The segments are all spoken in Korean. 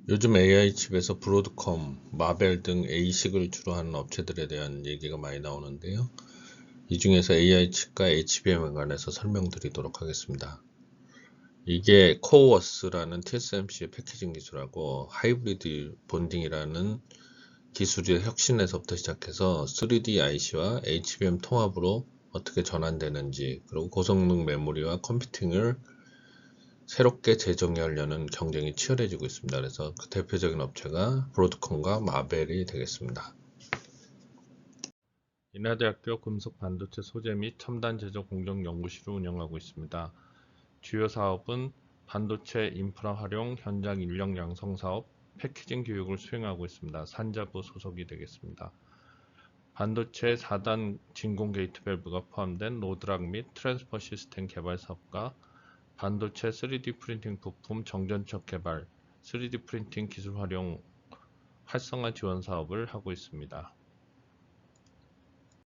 요즘 AI 칩에서 브로드컴, 마벨 등 ASIC을 주로 하는 업체들에 대한 얘기가 많이 나오는데요. 이 중에서 AI 칩과 HBM에 관해서 설명드리도록 하겠습니다. 이게 코어워스라는 TSMC의 패키징 기술하고 하이브리드 본딩이라는 기술의 혁신에서부터 시작해서 3D IC와 HBM 통합으로 어떻게 전환되는지, 그리고 고성능 메모리와 컴퓨팅을 새롭게 재정의하려는 경쟁이 치열해지고 있습니다. 그래서 그 대표적인 업체가 브로드컴과 마벨이 되겠습니다. 인하대학교 금속반도체 소재 및 첨단 제조 공정 연구실을 운영하고 있습니다. 주요 사업은 반도체 인프라 활용, 현장 인력 양성 사업, 패키징 교육을 수행하고 있습니다. 산자부 소속이 되겠습니다. 반도체 4단 진공 게이트 밸브가 포함된 로드락 및 트랜스퍼 시스템 개발 사업과 반도체 3D 프린팅 부품 정전척 개발, 3D 프린팅 기술 활용 활성화 지원 사업을 하고 있습니다.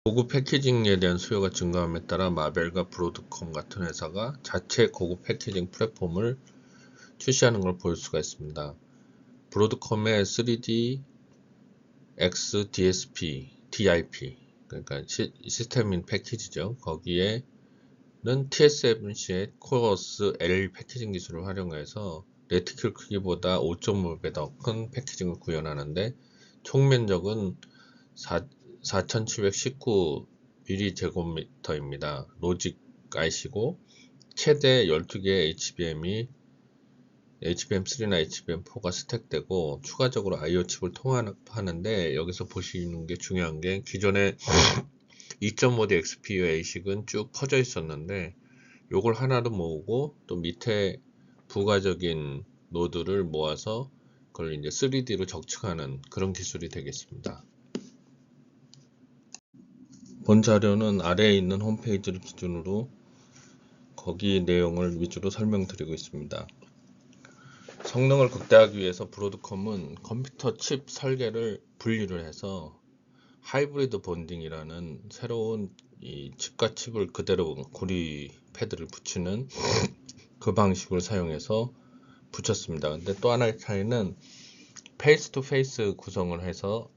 고급 패키징에 대한 수요가 증가함에 따라 마벨과 브로드컴 같은 회사가 자체 고급 패키징 플랫폼을 출시하는 걸 볼 수가 있습니다. 브로드컴의 3D X DSP, DIP, 그러니까 시스템인 패키지죠. 거기에 TSMC의 코어워스 L 패키징 기술을 활용해서 레티클 크기보다 5.5배 더 큰 패키징을 구현하는데 총 면적은 4719mm 제곱미터입니다. 로직 IC고 최대 12개의 HBM3나 HBM4가 스택되고 추가적으로 IO 칩을 통합하는데 여기서 보시는 게 중요한 게 기존에 2.5D XPU ASIC은 쭉 퍼져 있었는데 요걸 하나로 모으고 또 밑에 부가적인 노드를 모아서 그걸 이제 3D로 적층하는 그런 기술이 되겠습니다. 본 자료는 아래에 있는 홈페이지를 기준으로 거기 내용을 위주로 설명드리고 있습니다. 성능을 극대화하기 위해서 브로드컴은 컴퓨터 칩 설계를 분리를 해서 하이브리드 본딩이라는 새로운 이 칩과 칩을 그대로 고리 패드를 붙이는 그 방식을 사용해서 붙였습니다. 근데 또 하나의 차이는 페이스 투 페이스 구성을 해서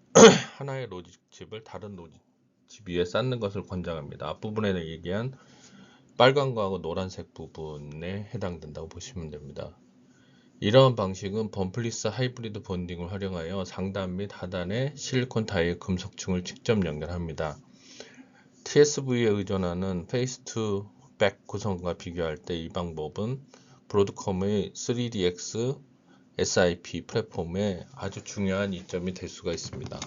하나의 로직 칩을 다른 로직 칩 위에 쌓는 것을 권장합니다. 앞부분에 얘기한 빨간 거하고 노란색 부분에 해당된다고 보시면 됩니다. 이러한 방식은 범플리스 하이브리드 본딩을 활용하여 상단 및 하단에 실리콘 타입 금속층을 직접 연결합니다. TSV에 의존하는 페이스 투 백 구성과 비교할 때 이 방법은 브로드컴의 3DX SIP 플랫폼에 아주 중요한 이점이 될 수가 있습니다.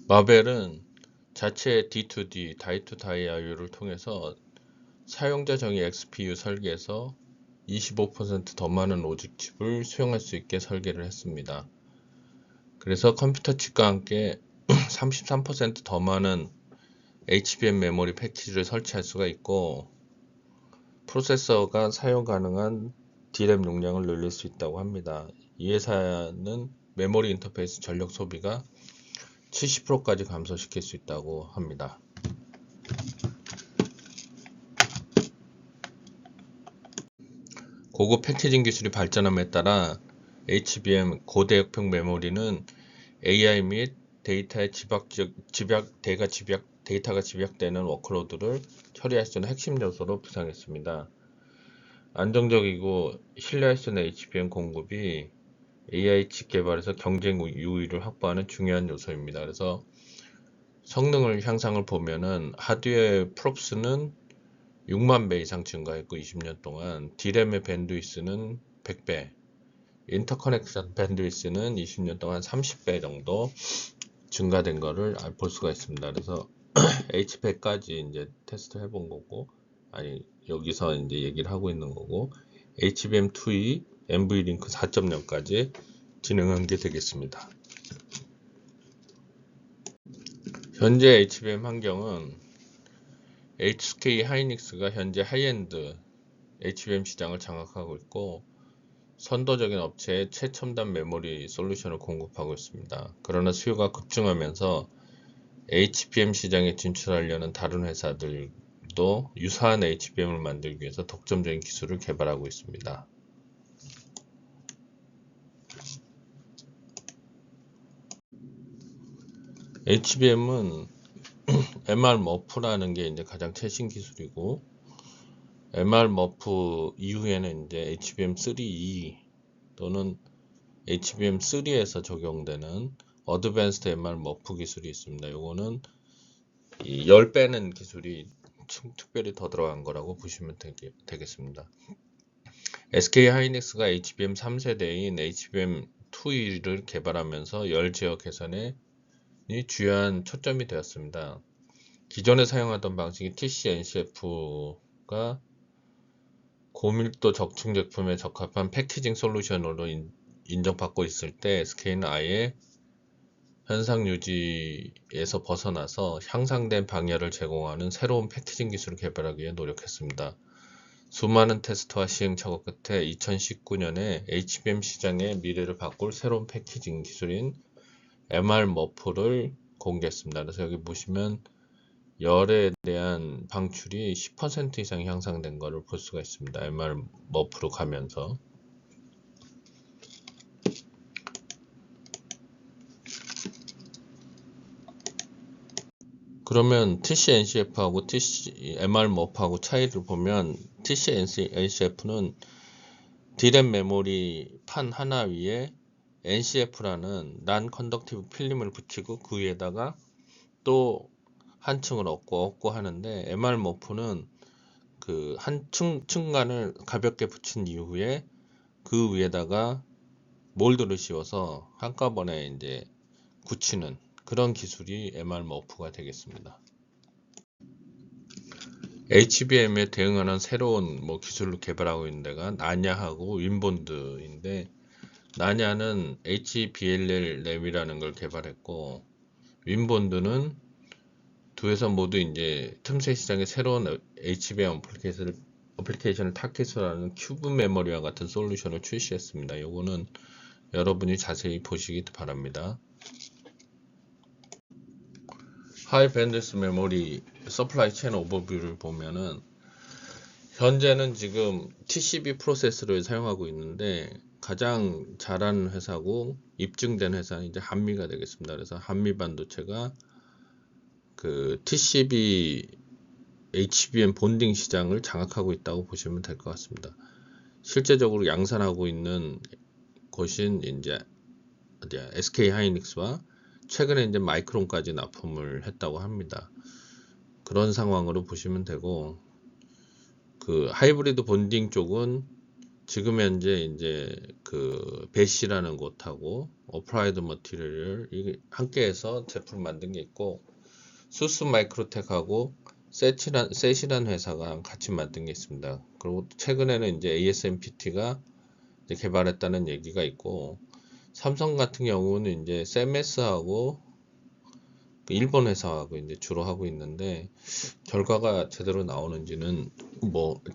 마벨은 자체 D2D, die-to-die IO를 통해서 사용자 정의 XPU 설계에서 25% 더 많은 로직 칩을 수용할 수 있게 설계를 했습니다. 그래서 컴퓨터 칩과 함께 33% 더 많은 HBM 메모리 패키지를 설치할 수가 있고 프로세서가 사용 가능한 DRAM 용량을 늘릴 수 있다고 합니다. 이 회사는 메모리 인터페이스 전력 소비가 70%까지 감소시킬 수 있다고 합니다. 고급 패키징 기술이 발전함에 따라 HBM 고대역폭 메모리는 AI 및 데이터가 집약되는 워크로드를 처리할 수 있는 핵심 요소로 부상했습니다. 안정적이고 신뢰할 수 있는 HBM 공급이 AI 칩 개발에서 경쟁 우위를 확보하는 중요한 요소입니다. 그래서 성능을 향상을 보면은 하드웨어 프롭스는 6만 배 이상 증가했고 20년 동안 D램의 밴드위스는 100배, 인터커넥션 밴드위스는 20년 동안 30배 정도 증가된 것을 볼 수가 있습니다. 그래서 H100까지 이제 테스트 해본 거고, 아니 여기서 이제 얘기를 하고 있는 거고, HBM2E NVLink 4.0까지 진행한 게 되겠습니다. 현재 HBM 환경은 SK 하이닉스가 현재 하이엔드 HBM 시장을 장악하고 있고 선도적인 업체에 최첨단 메모리 솔루션을 공급하고 있습니다. 그러나 수요가 급증하면서 HBM 시장에 진출하려는 다른 회사들이 또 유사한 HBM을 만들기 위해서 독점적인 기술을 개발하고 있습니다. HBM은 MR-MUF라는 게 이제 가장 최신 기술이고, MR-MUF 이후에는 이제 HBM3E 또는 HBM3에서 적용되는 어드밴스드 MR-MUF 기술이 있습니다. 요거는 이 10배는 기술이 특별히 더 들어간 거라고 보시면 되겠습니다. SK 하이닉스가 HBM 3세대인 HBM2E를 개발하면서 열 제어 개선에 주요한 초점이 되었습니다. 기존에 사용하던 방식이 TC-NCF가 고밀도 적층 제품에 적합한 패키징 솔루션으로 인정받고 있을 때 SK는 아예 현상 유지에서 벗어나서 향상된 방열을 제공하는 새로운 패키징 기술을 개발하기 위해 노력했습니다. 수많은 테스트와 시행착오 끝에 2019년에 HBM 시장의 미래를 바꿀 새로운 패키징 기술인 MR-MUF를 공개했습니다. 그래서 여기 보시면 열에 대한 방출이 10% 이상 향상된 것을 볼 수가 있습니다. MR-MUF로 가면서. 그러면 TC-NCF하고 MR-MUF하고 차이를 보면 TC-NCF는 D램 메모리 판 하나 위에 NCF라는 non-conductive 필름을 붙이고 그 위에다가 또 한 층을 얹고 하는데, MR-MUF는 그 한 층간을 가볍게 붙인 이후에 그 위에다가 몰드를 씌워서 한꺼번에 이제 굳히는 그런 기술이 MR-MUF가 되겠습니다. HBM에 대응하는 새로운 기술로 개발하고 있는 데가 나냐하고 윈본드인데, 나냐는 HBLL 램이라는 걸 개발했고, 윈본드는 두 회사 모두 이제 틈새 시장의 새로운 HBM 어플리케이션을 타깃으로 큐브 메모리와 같은 솔루션을 출시했습니다. 요거는 여러분이 자세히 보시기 바랍니다. 하이 밴드스 메모리 서플라이 체인 오버뷰를 보면은 현재는 지금 TCB 프로세스를 사용하고 있는데, 가장 잘하는 회사고 입증된 회사는 이제 한미가 되겠습니다. 그래서 한미 반도체가 그 TCB HBM 본딩 시장을 장악하고 있다고 보시면 될 것 같습니다. 실제적으로 양산하고 있는 곳인 이제 SK 하이닉스와 최근에 이제 마이크론까지 납품을 했다고 합니다. 그런 상황으로 보시면 되고, 그 하이브리드 본딩 쪽은 지금 현재 이제 그 배시라는 곳하고 어플라이드 머티리얼을 함께해서 제품을 만든 게 있고, 수스 마이크로텍하고 셋이라는 회사가 같이 만든 게 있습니다. 그리고 최근에는 이제 ASMPT가 이제 개발했다는 얘기가 있고, 삼성 같은 경우는 이제 셈에스하고 일본 회사하고 이제 주로 하고 있는데, 결과가 제대로 나오는지는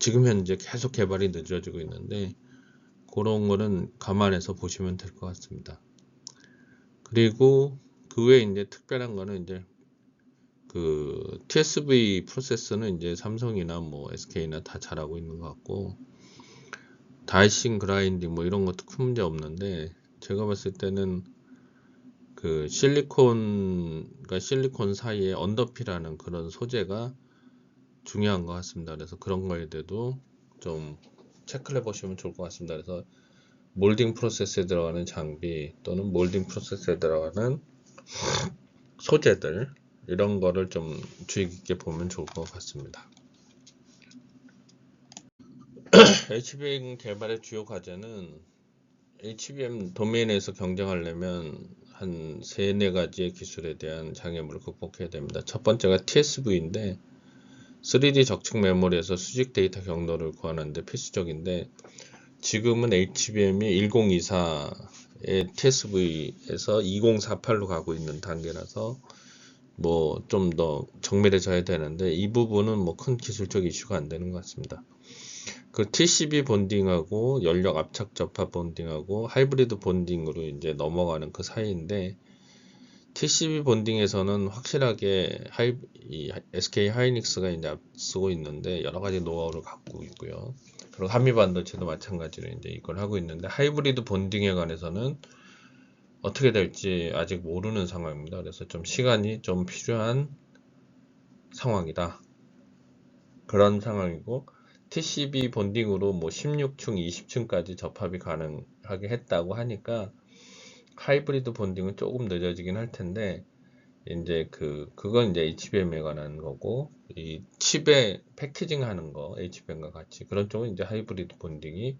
지금 현재 계속 개발이 늦어지고 있는데, 그런 거는 감안해서 보시면 될 것 같습니다. 그리고 그 외에 이제 특별한 거는 이제 그 TSV 프로세서는 이제 삼성이나 SK나 다 잘하고 있는 것 같고, 다이싱 그라인딩 이런 것도 큰 문제 없는데, 제가 봤을 때는 그 실리콘과 실리콘 사이에 언더피라는 그런 소재가 중요한 것 같습니다. 그래서 그런 거에 대해도 좀 체크를 해보시면 좋을 것 같습니다. 그래서 몰딩 프로세스에 들어가는 장비 또는 몰딩 프로세스에 들어가는 소재들, 이런 거를 좀 주의 깊게 보면 좋을 것 같습니다. HBM 개발의 주요 과제는 HBM 도메인에서 경쟁하려면 한 3-4가지의 기술에 대한 장애물을 극복해야 됩니다. 첫 번째가 TSV인데, 3D 적층 메모리에서 수직 데이터 경로를 구하는 데 필수적인데, 지금은 HBM이 1024의 TSV에서 2048로 가고 있는 단계라서 좀 더 정밀해져야 되는데, 이 부분은 큰 기술적 이슈가 안 되는 것 같습니다. 그 TCB 본딩하고 연력 압착 접합 본딩하고 하이브리드 본딩으로 이제 넘어가는 그 사이인데, TCB 본딩에서는 확실하게 이 SK 하이닉스가 이제 앞서고 있는데 여러 가지 노하우를 갖고 있고요. 그리고 한미반도체도 마찬가지로 이제 이걸 하고 있는데 하이브리드 본딩에 관해서는 어떻게 될지 아직 모르는 상황입니다. 그래서 좀 시간이 좀 필요한 상황이다. 그런 상황이고 TCB 본딩으로 뭐 16층, 20층까지 접합이 가능하게 했다고 하니까 하이브리드 본딩은 조금 늦어지긴 할 텐데 이제 그건 이제 HBM에 관한 거고 이 칩에 패키징 하는 거 HBM과 같이 그런 쪽은 이제 하이브리드 본딩이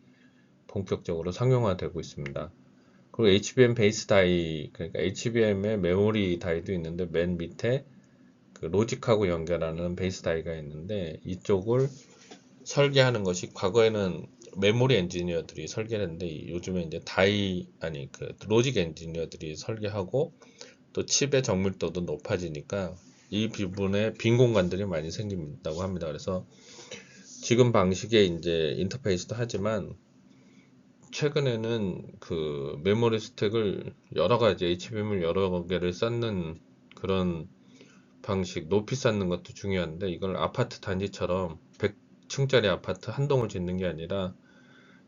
본격적으로 상용화되고 있습니다. 그리고 HBM 베이스 다이 그러니까 HBM의 메모리 다이도 있는데 맨 밑에 그 로직하고 연결하는 베이스 다이가 있는데 이쪽을 설계하는 것이 과거에는 메모리 엔지니어들이 설계를 했는데 요즘에 이제 로직 엔지니어들이 설계하고 또 칩의 정밀도도 높아지니까 이 부분에 빈 공간들이 많이 생긴다고 합니다. 그래서 지금 방식의 이제 인터페이스도 하지만 최근에는 그 메모리 스택을 여러 가지 HBM을 여러 개를 쌓는 그런 방식, 높이 쌓는 것도 중요한데 이걸 아파트 단지처럼 100층짜리 아파트 한 동을 짓는 게 아니라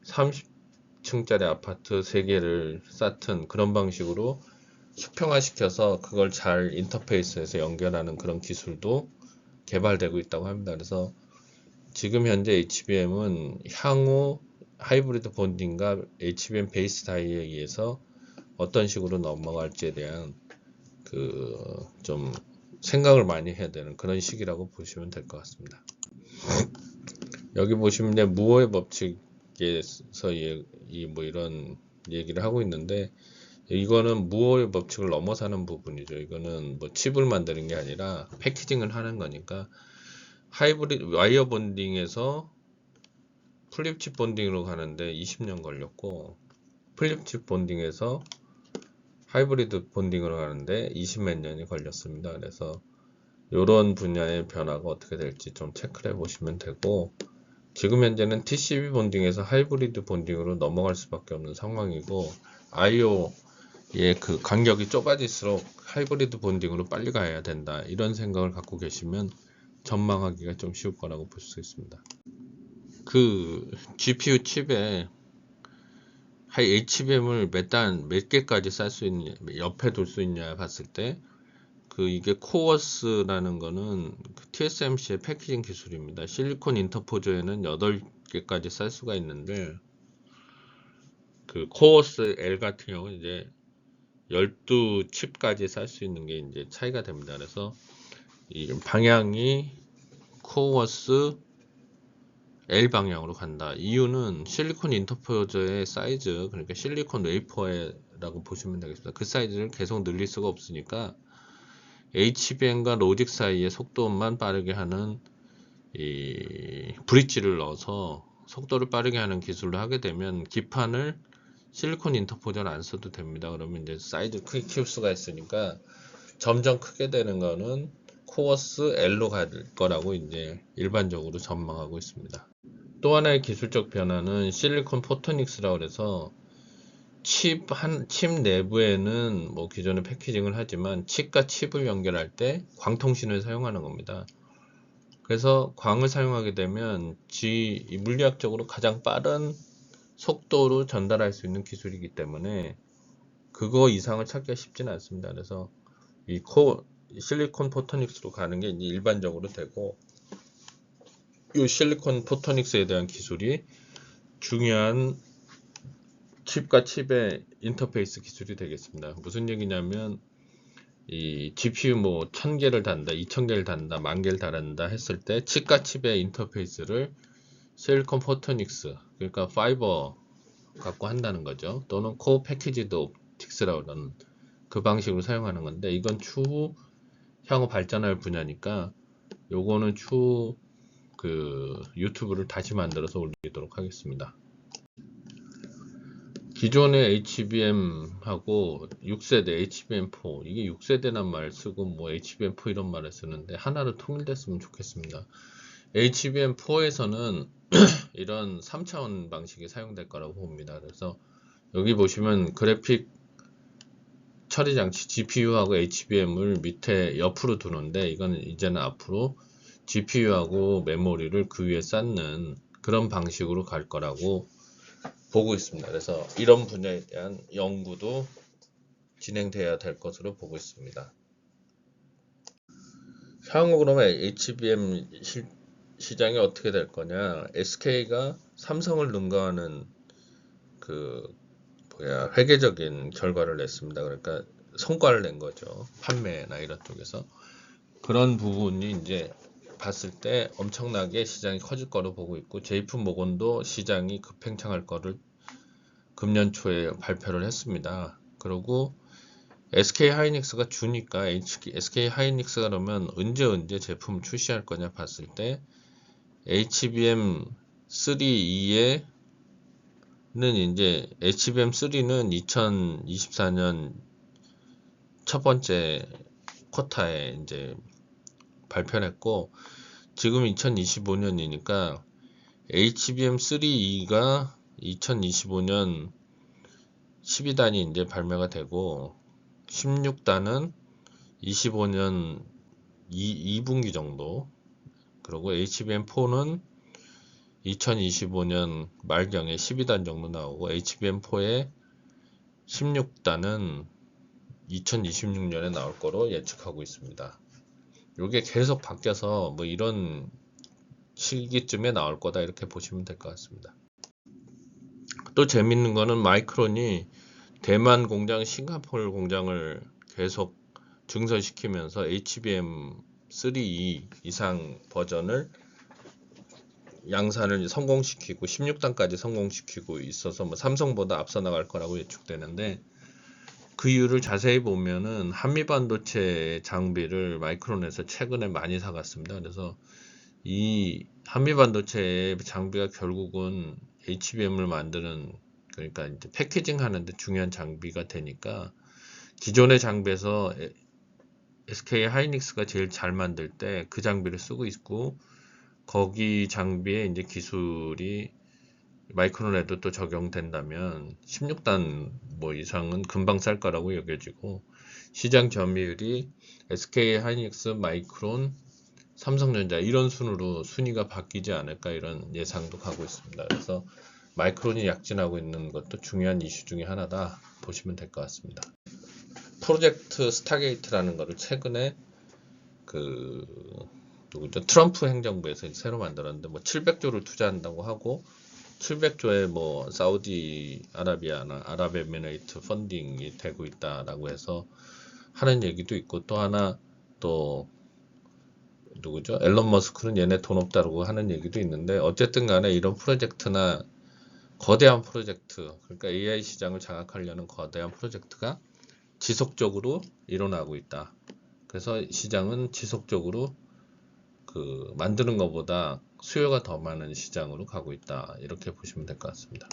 30층짜리 아파트 3개를 쌓든 그런 방식으로 수평화시켜서 그걸 잘 인터페이스해서 연결하는 그런 기술도 개발되고 있다고 합니다. 그래서 지금 현재 HBM은 향후 하이브리드 본딩과 HBM 베이스 다이에 의해서 어떤 식으로 넘어갈지에 대한 좀 생각을 많이 해야 되는 그런 시기라고 보시면 될 것 같습니다. 여기 보시면 이제 무어의 법칙에서 뭐 이런 얘기를 하고 있는데 이거는 무어의 법칙을 넘어서는 부분이죠. 이거는 뭐 칩을 만드는 게 아니라 패키징을 하는 거니까 하이브리드 와이어 본딩에서 플립칩 본딩으로 가는데 20년 걸렸고 플립칩 본딩에서 하이브리드 본딩으로 가는데 20몇 년이 걸렸습니다. 그래서 이런 분야의 변화가 어떻게 될지 좀 체크를 해보시면 되고 지금 현재는 TCB 본딩에서 하이브리드 본딩으로 넘어갈 수밖에 없는 상황이고 IO의 그 간격이 좁아질수록 하이브리드 본딩으로 빨리 가야 된다 이런 생각을 갖고 계시면 전망하기가 좀 쉬울 거라고 볼 수 있습니다. 그 GPU 칩에 HBM을 몇 개까지 쌀 수 있냐, 옆에 둘 수 있냐 봤을 때 이게 코어스라는 거는 TSMC의 패키징 기술입니다. 실리콘 인터포저에는 8개까지 쌀 수가 있는데 그 코어스 L 같은 경우는 이제 12칩까지 쌀 수 있는 게 이제 차이가 됩니다. 그래서 이 방향이 코어스 L 방향으로 간다. 이유는 실리콘 인터포저의 사이즈, 그러니까 실리콘 웨이퍼라고 보시면 되겠습니다. 그 사이즈를 계속 늘릴 수가 없으니까 HBM과 로직 사이의 속도만 빠르게 하는 이 브릿지를 넣어서 속도를 빠르게 하는 기술로 하게 되면 기판을 실리콘 인터포저를 안 써도 됩니다. 그러면 이제 사이즈 크게 키울 수가 있으니까 점점 크게 되는 거는 코어스 L로 갈 거라고 이제 일반적으로 전망하고 있습니다. 또 하나의 기술적 변화는 실리콘 포토닉스라고 해서 칩 내부에는 뭐 기존의 패키징을 하지만 칩과 칩을 연결할 때 광통신을 사용하는 겁니다. 그래서 광을 사용하게 되면 물리학적으로 가장 빠른 속도로 전달할 수 있는 기술이기 때문에 그거 이상을 찾기가 쉽지는 않습니다. 그래서 실리콘 포토닉스로 가는 게 이제 일반적으로 되고 이 실리콘 포토닉스에 대한 기술이 중요한 칩과 칩의 인터페이스 기술이 되겠습니다. 무슨 얘기냐면 이 GPU 뭐 1000개를 단다, 2000개를 단다, 10,000개를 달한다 했을 때 칩과 칩의 인터페이스를 실리콘 포토닉스 그러니까 파이버 갖고 한다는 거죠. 또는 코어 패키지드 옵틱스라고 하는 그 방식으로 사용하는 건데 이건 추후 향후 발전할 분야니까 요거는 추후 유튜브를 다시 만들어서 올리도록 하겠습니다. 기존의 HBM하고 6세대 HBM4 이게 6세대란 말 쓰고 뭐 HBM4 이런 말을 쓰는데 하나로 통일됐으면 좋겠습니다. HBM4에서는 이런 3차원 방식이 사용될 거라고 봅니다. 그래서 여기 보시면 그래픽 처리 장치 GPU하고 HBM을 밑에 옆으로 두는데 이거는 이제는 앞으로 GPU하고 메모리를 그 위에 쌓는 그런 방식으로 갈 거라고 보고 있습니다. 그래서 이런 분야에 대한 연구도 진행돼야 될 것으로 보고 있습니다. 향후 그러면 HBM 시장이 어떻게 될 거냐? SK가 삼성을 능가하는 회계적인 결과를 냈습니다. 그러니까 성과를 낸 거죠. 판매나 이런 쪽에서. 그런 부분이 이제 봤을 때 엄청나게 시장이 커질 거로 보고 있고, JP모건도 시장이 급팽창할 거를 금년 초에 발표를 했습니다. 그리고 SK하이닉스가 주니까 SK하이닉스가 그러면 언제 제품을 출시할 거냐 봤을 때 HBM3E에는 이제 HBM3는 2024년 첫 번째 쿼터에 이제 발표를 했고, 지금 2025년이니까 HBM3E가 2025년 12단이 이제 발매가 되고 16단은 25년 2분기 정도, 그리고 HBM4는 2025년 말경에 12단 정도 나오고 HBM4의 16단은 2026년에 나올 거로 예측하고 있습니다. 이게 계속 바뀌어서 뭐 이런 시기쯤에 나올 거다 이렇게 보시면 될 것 같습니다. 또 재밌는 거는 마이크론이 대만 공장, 싱가포르 공장을 계속 증설시키면서 HBM3E 이상 버전을 양산을 성공시키고 16단까지 성공시키고 있어서 뭐 삼성보다 앞서 나갈 거라고 예측되는데, 그 이유를 자세히 보면은 한미반도체 장비를 마이크론에서 최근에 많이 사갔습니다. 그래서 이 한미반도체 장비가 결국은 HBM을 만드는, 그러니까 이제 패키징 하는데 중요한 장비가 되니까, 기존의 장비에서 SK 하이닉스가 제일 잘 만들 때 그 장비를 쓰고 있고, 거기 장비에 이제 기술이 마이크론에도 또 적용된다면 16단 뭐 이상은 금방 쌀 거라고 여겨지고, 시장 점유율이 SK 하이닉스, 마이크론, 삼성전자 이런 순위가 바뀌지 않을까 이런 예상도 가고 있습니다. 그래서 마이크론이 약진하고 있는 것도 중요한 이슈 중에 하나다 보시면 될 것 같습니다. 프로젝트 스타게이트라는 거를 최근에 트럼프 행정부에서 새로 만들었는데, 뭐 700조를 투자한다고 하고 700조에 뭐 사우디 아라비아나 아랍에미레이트 펀딩이 되고 있다라고 해서 하는 얘기도 있고, 또 하나 또 누구죠? 앨런 머스크는 얘네 돈 없다고 하는 얘기도 있는데, 어쨌든 간에 이런 프로젝트나 거대한 프로젝트, 그러니까 AI 시장을 장악하려는 거대한 프로젝트가 지속적으로 일어나고 있다. 그래서 시장은 지속적으로 만드는 것보다 수요가 더 많은 시장으로 가고 있다. 이렇게 보시면 될 것 같습니다.